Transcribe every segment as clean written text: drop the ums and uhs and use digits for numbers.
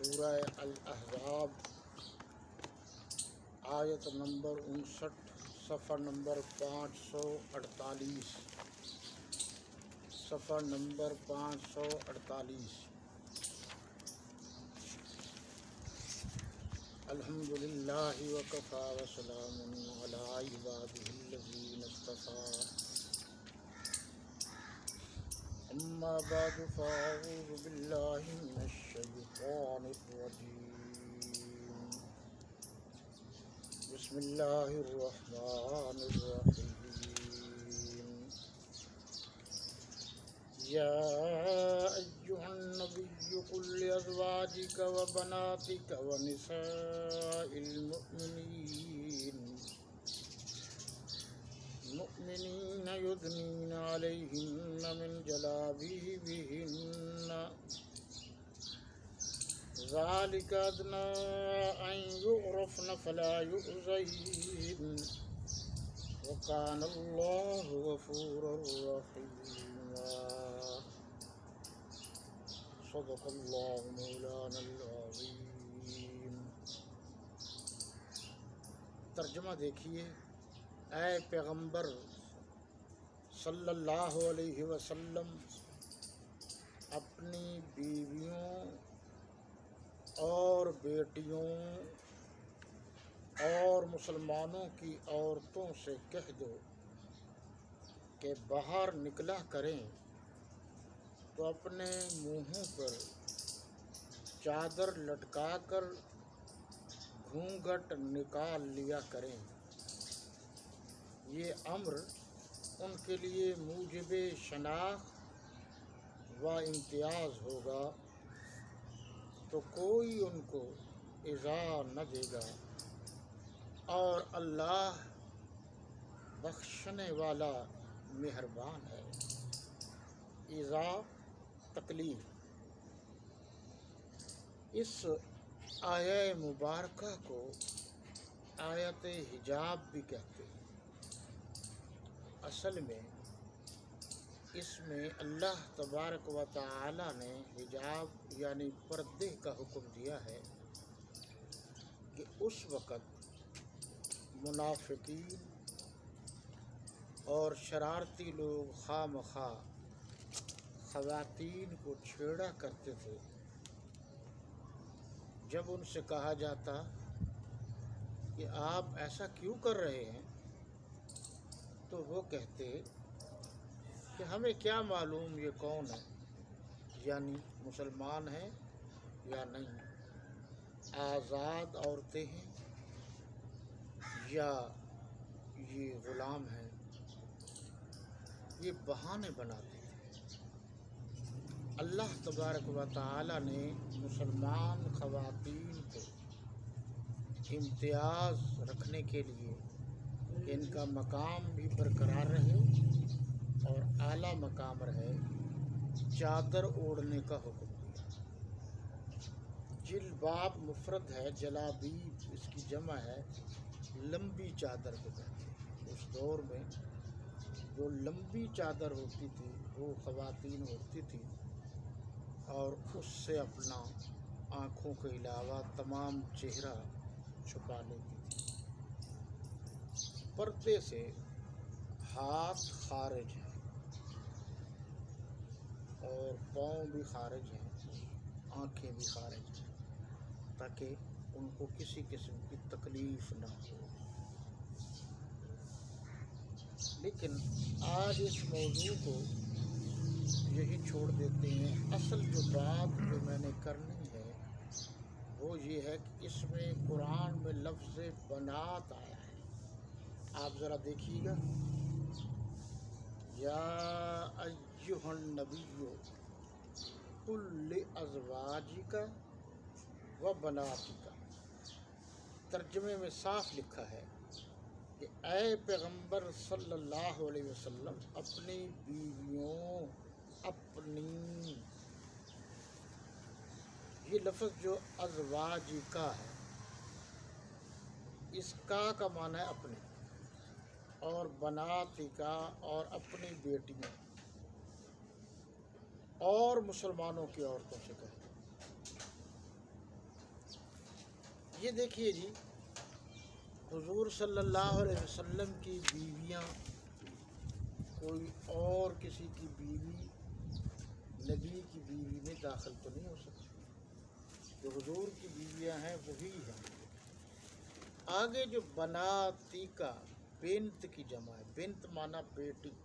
سورہ الاحزاب آیت نمبر 59 صفحہ نمبر 548 صفحہ نمبر 548 الحمدللہ وکفی وسلام علی عبادہ الذین اصطفی اما بعد فاعوذ باللہ من الشیطان الرجیم بسم اللہ الرحمن الرحیم یا ایہا النبی قل لازواجک وبناتک ونساء المؤمنین یدنین علیہن من جلابیبہن ذالک ادنیٰ ان یعرفن فلا یؤذین وکان اللہ غفورا رحیما صدق اللہ مولانا العظیم۔ ترجمہ دیکھیے، اے پیغمبر صلی اللہ علیہ وسلم اپنی بیویوں اور بیٹیوں اور مسلمانوں کی عورتوں سے کہہ دو کہ باہر نکلا کریں تو اپنے منہوں پر چادر لٹکا کر گھونگھٹ نکال لیا کریں۔ یہ امر ان کے لیے موجب شناخت و امتیاز ہوگا تو کوئی ان کو ایذا نہ دے گا، اور اللہ بخشنے والا مہربان ہے۔ ایذا تکلیف۔ اس آیہ مبارکہ کو آیت حجاب بھی کہتے ہیں۔ اصل میں اس میں اللہ تبارک و تعالی نے حجاب یعنی پردے کا حکم دیا ہے کہ اس وقت منافقین اور شرارتی لوگ خواہ مخواہ خواتین کو چھیڑا کرتے تھے۔ جب ان سے کہا جاتا کہ آپ ایسا کیوں کر رہے ہیں تو وہ کہتے کہ ہمیں کیا معلوم یہ کون ہے، یعنی مسلمان ہیں یا نہیں، آزاد عورتیں ہیں یا یہ غلام ہیں۔ یہ بہانے بناتے ہیں۔ اللہ تبارک و تعالی نے مسلمان خواتین کو امتیاز رکھنے کے لیے کہ ان کا مقام بھی برقرار رہے اور اعلیٰ مقام رہے، چادر اوڑھنے کا حکم دیا۔ جلباب مفرد ہے، جلابیب اس کی جمع ہے، لمبی چادر کو کہتے ہیں۔ اس دور میں جو لمبی چادر ہوتی تھی وہ خواتین اوڑھتی تھیں اور اس سے اپنا آنکھوں کے علاوہ تمام چہرہ چھپا لیتی تھی۔ پردے سے ہاتھ خارج ہیں اور پاؤں بھی خارج ہیں، آنکھیں بھی خارج ہیں، تاکہ ان کو کسی قسم کی تکلیف نہ ہو۔ لیکن آج اس موضوع کو یہی چھوڑ دیتے ہیں۔ اصل جو بات جو میں نے کرنی ہے وہ یہ ہے کہ اس میں قرآن میں لفظ بنات آیا ہے۔ آپ ذرا دیکھیے گا، یا ایہا النبی قل لازواجک وبناتک۔ ترجمے میں صاف لکھا ہے کہ اے پیغمبر صلی اللہ علیہ وسلم اپنی بیویوں، اپنی، یہ لفظ جو ازواج کا ہے، اس کا معنی ہے اپنی، اور بنات کا اور اپنی بیٹیوں اور مسلمانوں کی عورتوں سے کہے۔ یہ دیکھیے جی، حضور صلی اللہ علیہ وسلم کی بیویاں کوئی اور کسی کی بیوی نبی کی بیوی میں داخل تو نہیں ہو سکتی، جو حضور کی بیویاں ہیں وہی ہیں۔ آگے جو بناتی کا بنت کی جمع ہے، بنت مانا بیٹی،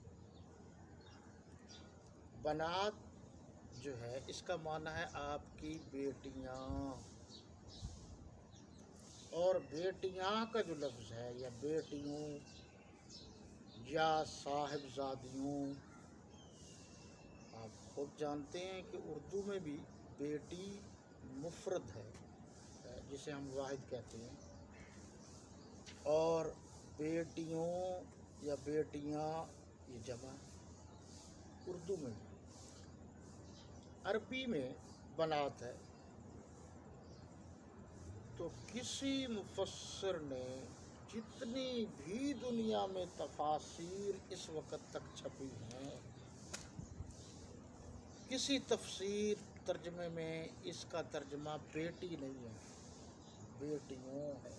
بنات جو ہے اس کا معنی ہے آپ کی بیٹیاں، اور بیٹیاں کا جو لفظ ہے یا بیٹیوں یا صاحبزادیوں، آپ خود جانتے ہیں کہ اردو میں بھی بیٹی مفرد ہے جسے ہم واحد کہتے ہیں، اور بیٹیوں یا بیٹیاں یہ جمع اردو میں بھی۔ عربی میں بنات ہے، تو کسی مفسر نے جتنی بھی دنیا میں تفاسیر اس وقت تک چھپی ہیں، کسی تفسیر ترجمے میں اس کا ترجمہ بیٹی نہیں ہے، بیٹیوں ہے،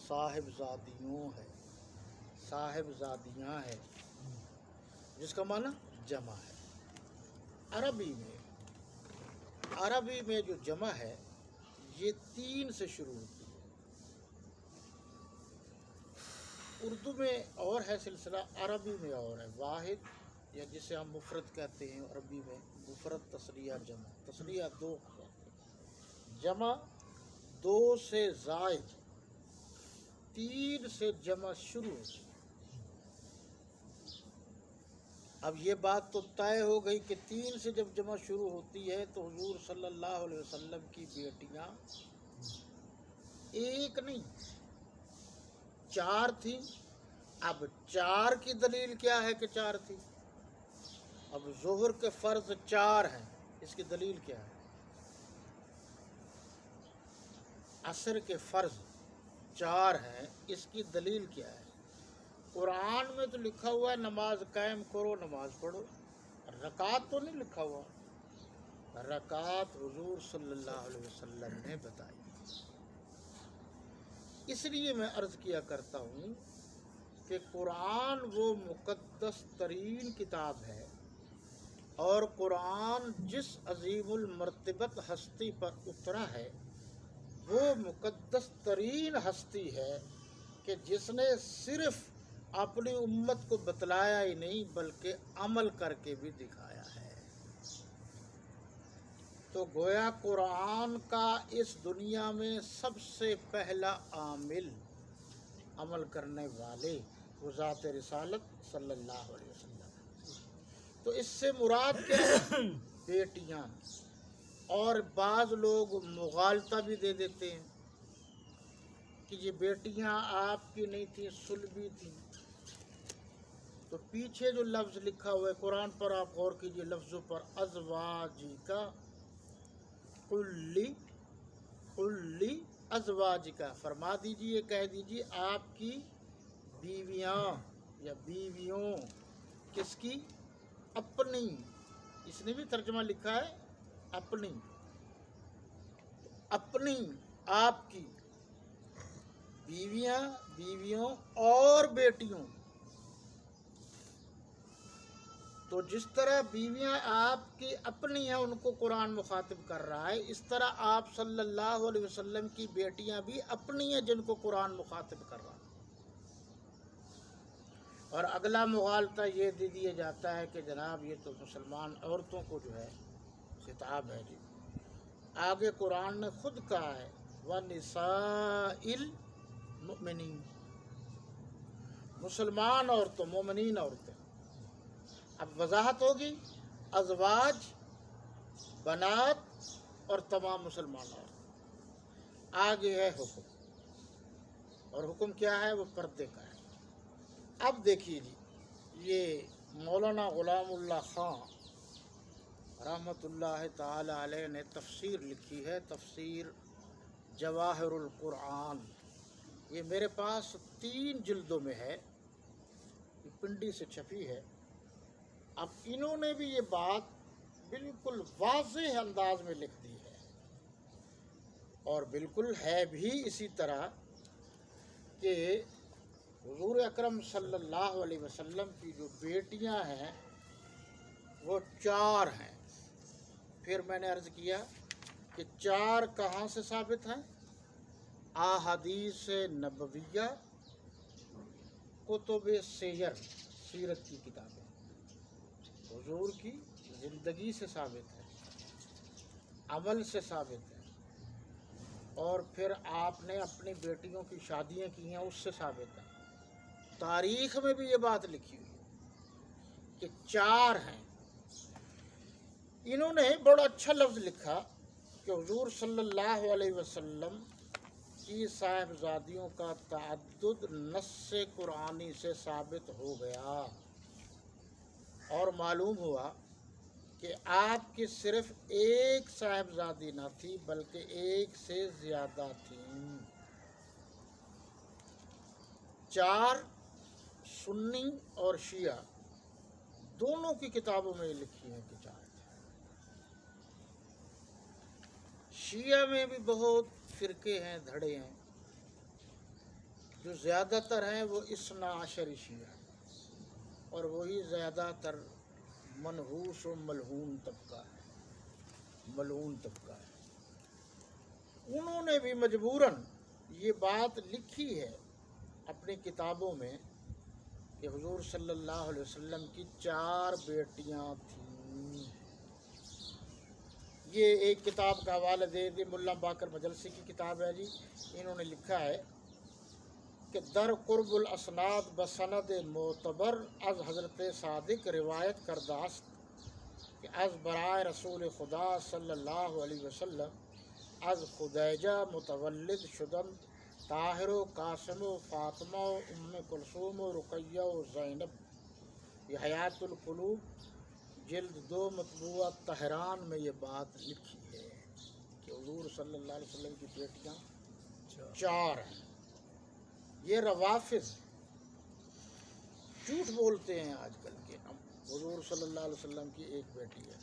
صاحبزادیوں ہے، صاحبزادیاں ہے، جس کا معنی جمع ہے۔ عربی میں جو جمع ہے یہ 3 سے شروع ہوتی ہے۔ اردو میں اور ہے سلسلہ، عربی میں اور ہے واحد، یا جسے ہم مفرد کہتے ہیں عربی میں، مفرد تثنیہ جمع، تثنیہ 2، جمع 2 سے زائد، 3 سے جمع شروع ہوتی ہے۔ اب یہ بات تو طے ہو گئی کہ 3 سے جب جمع شروع ہوتی ہے تو حضور صلی اللہ علیہ وسلم کی بیٹیاں ایک نہیں 4 تھیں۔ اب 4 کی دلیل کیا ہے کہ 4 تھی؟ اب ظہر کے فرض 4 ہیں، اس کی دلیل کیا ہے؟ عصر کے فرض 4 ہیں، اس کی دلیل کیا ہے؟ قرآن میں تو لکھا ہوا ہے نماز قائم کرو، نماز پڑھو، رکعت تو نہیں لکھا ہوا، رکعت حضور صلی اللہ علیہ وسلم نے بتائی۔ اس لیے میں عرض کیا کرتا ہوں کہ قرآن وہ مقدس ترین کتاب ہے، اور قرآن جس عظیم المرتبت ہستی پر اترا ہے وہ مقدس ترین ہستی ہے کہ جس نے صرف اپنی امت کو بتلایا ہی نہیں بلکہ عمل کر کے بھی دکھایا ہے۔ تو گویا قرآن کا اس دنیا میں سب سے پہلا عامل، عمل کرنے والے، وہ ذات رسالت صلی اللہ علیہ وسلم۔ تو اس سے مراد کیا ہے؟ بیٹیاں۔ اور بعض لوگ مغالطہ بھی دے دیتے ہیں کہ یہ بیٹیاں آپ کی نہیں تھیں، صلبی تھیں۔ تو پیچھے جو لفظ لکھا ہوا ہے قرآن پر آپ غور کیجئے، لفظوں پر، ازواجی کا، قلی ازواجی کا، فرما دیجئے، کہہ دیجئے آپ کی بیویاں یا بیویوں، کس کی؟ اپنی۔ اس نے بھی ترجمہ لکھا ہے اپنی، اپنی آپ کی بیویاں، بیویوں اور بیٹیوں۔ تو جس طرح بیویاں آپ کی اپنی ہیں ان کو قرآن مخاطب کر رہا ہے، اس طرح آپ صلی اللہ علیہ وسلم کی بیٹیاں بھی اپنی ہیں جن کو قرآن مخاطب کر رہا ہے۔ اور اگلا مغالطہ یہ دے دیا جاتا ہے کہ جناب یہ تو مسلمان عورتوں کو جو ہے خطاب ہے۔ جی آگے قرآن نے خود کہا ہے وَنِسَاءِ الْمُؤْمِنِينَ، مسلمان عورتوں، مومنین عورتیں۔ اب وضاحت ہوگی، ازواج، بنات اور تمام مسلمان عورتیں۔ آگے ہے حکم، اور حکم کیا ہے؟ وہ پردے کا ہے۔ اب دیکھیے جی، یہ مولانا غلام اللہ خان رحمۃ اللہ تعالی علیہ نے تفسیر لکھی ہے، تفسیر جواہر القرآن۔ یہ میرے پاس 3 جلدوں میں ہے، یہ پنڈی سے چھپی ہے۔ اب انہوں نے بھی یہ بات بالکل واضح انداز میں لکھ دی ہے، اور بالکل ہے بھی اسی طرح کہ حضور اکرم صلی اللہ علیہ وسلم کی جو بیٹیاں ہیں وہ 4 ہیں۔ پھر میں نے عرض کیا کہ 4 کہاں سے ثابت ہیں؟ احادیث نبویہ، کتب سیرت کی کتابیں، حضور کی زندگی سے ثابت ہے، عمل سے ثابت ہے، اور پھر آپ نے اپنی بیٹیوں کی شادیاں کی ہیں اس سے ثابت ہے۔ تاریخ میں بھی یہ بات لکھی ہوئی ہے کہ 4 ہیں۔ انہوں نے بڑا اچھا لفظ لکھا کہ حضور صلی اللہ علیہ وسلم کی صاحبزادیوں کا تعدد نص قرآنی سے ثابت ہو گیا، اور معلوم ہوا کہ آپ کی صرف ایک صاحبزادی نہ تھی بلکہ ایک سے زیادہ تھیں۔ 4 سنی اور شیعہ دونوں کی کتابوں میں لکھی ہیں کہ 4 تھے۔ شیعہ میں بھی بہت فرقے ہیں، دھڑے ہیں، جو زیادہ تر ہیں وہ 12 شیعہ ہیں، اور وہی زیادہ تر منحوس و ملعون طبقہ ہے۔ انہوں نے بھی مجبوراً یہ بات لکھی ہے اپنی کتابوں میں کہ حضور صلی اللہ علیہ وسلم کی 4 بیٹیاں تھیں۔ یہ ایک کتاب کا حوالہ دے دی، ملا باقر مجلسی کی کتاب ہے جی۔ انہوں نے لکھا ہے کہ در قرب الاسناد بسند معتبر از حضرت صادق روایت کرداست کہ از برائے رسول خدا صلی اللہ علیہ وسلم از خدیجہ متولد شدند طاہر و قاسم و فاطمہ و ام کلثوم و رقیہ و زینب۔ یہ حیات القلوب جلد 2 مطبوعہ طہران میں یہ بات لکھی ہے کہ حضور صلی اللہ علیہ وسلم کی بیٹیاں 4 ہیں۔ یہ روافض جھوٹ بولتے ہیں آج کل کے، ہم حضور صلی اللہ علیہ وسلم کی ایک بیٹی ہے۔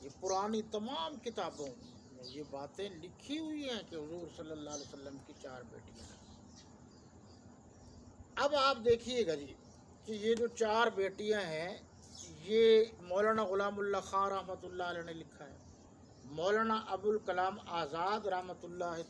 یہ پرانی تمام کتابوں میں یہ باتیں لکھی ہوئی ہیں کہ حضور صلی اللہ علیہ وسلم کی 4 بیٹیاں ہیں۔ اب آپ دیکھیے گا جی کہ یہ جو 4 بیٹیاں ہیں یہ مولانا غلام اللہ خان رحمۃ اللہ علیہ نے لکھا ہے، مولانا ابوالکلام آزاد رحمۃ اللہ